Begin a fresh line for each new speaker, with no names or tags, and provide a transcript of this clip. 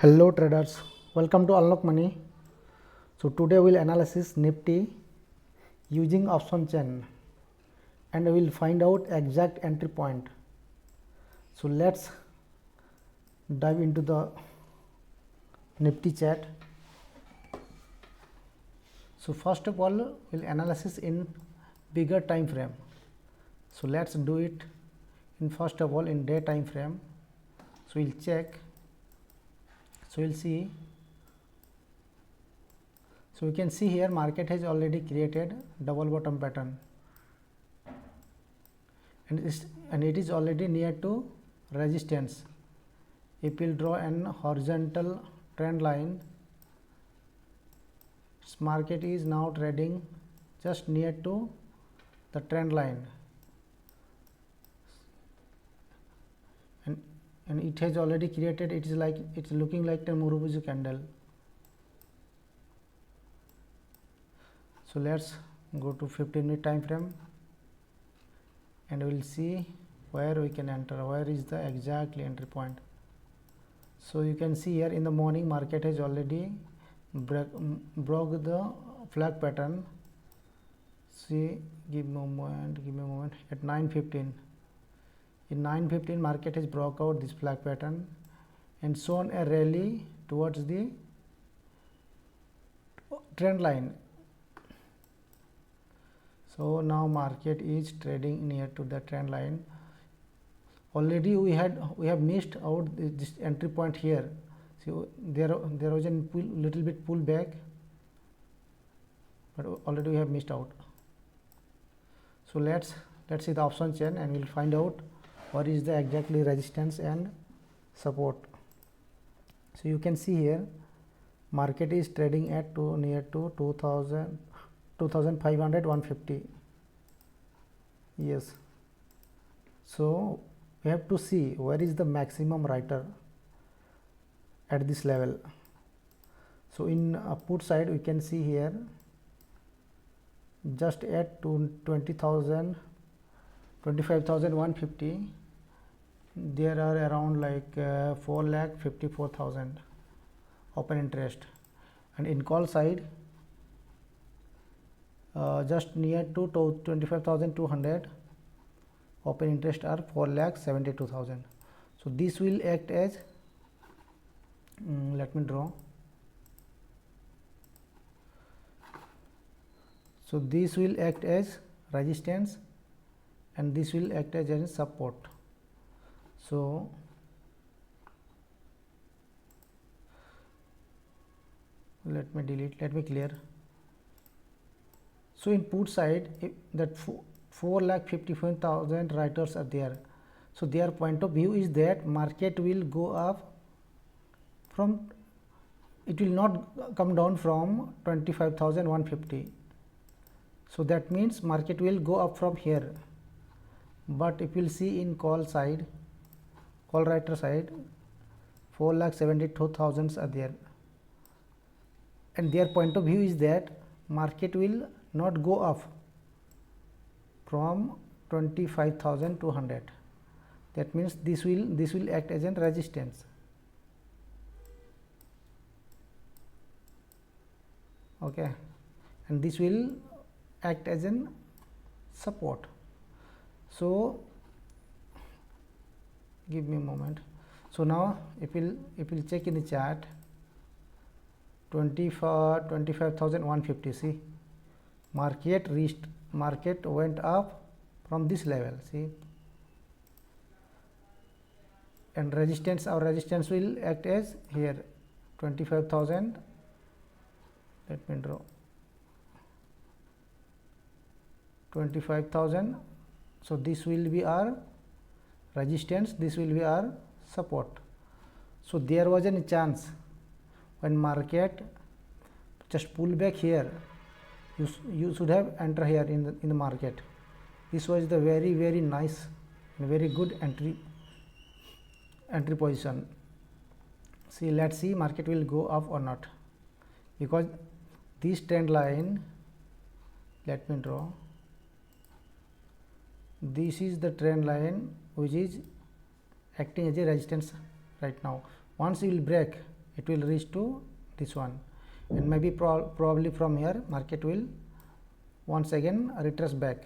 Hello traders, welcome to Unlock Money. So today we'll analyze Nifty using option chain and we'll find out exact entry point. So let's dive into the Nifty chart. So first of all we'll analyze in bigger time frame. So let's do it in first of all in day time frame. So we'll check. So we'll see. So we can see here market has already created double bottom pattern and it is already near to resistance. If we'll draw an horizontal trend line, this market is now trading just near to the trend line and it has already created, it's looking like the Murubuzu candle. So let's go to 15-minute time frame and we'll see where we can enter, where is the exactly entry point. So you can see here in the morning market has already broke the flag pattern. See, give me a moment, at 9:15. In 9:15 market has broke out this flag pattern and shown a rally towards the trend line. So now market is trading near to the trend line. Already we have missed out this entry point here. So there was a little bit pull back, but already we have missed out. So let's see the option chain and we'll find out what is the exactly resistance and support. So you can see here market is trading at near to 2500 150. Yes, so we have to see where is the maximum writer at this level. So in put side we can see here just at 25,150 there are around like 4,54,000 open interest, and in call side just near to 25,200 open interest are 4,72,000. So this will act as let me draw. So this will act as resistance and this will act as a support. So let me clear. So in put side that 4,54,000 writers are there. So their point of view is that market will go up from, it will not come down from 25,150. So that means market will go up from here. But if you will see in call side, call writer side, 4,72,000 are there, and their point of view is that market will not go up from 25,200. That means this will act as a resistance. Okay, and this will act as an support. So give me a moment. So now if we'll check in the chart 25,150, see market went up from this level, see, and resistance, our resistance will act as here 25,000. Let me draw 25,000. So this will be our resistance, this will be our support. So there was a chance when market just pull back here, you should have enter here in the market. This was the very nice and very good entry position. See, let's see market will go up or not, because this trend line, let me draw, this is the trend line which is acting as a resistance right now. Once it will break, it will reach to this one, and maybe probably from here market will once again retrace back.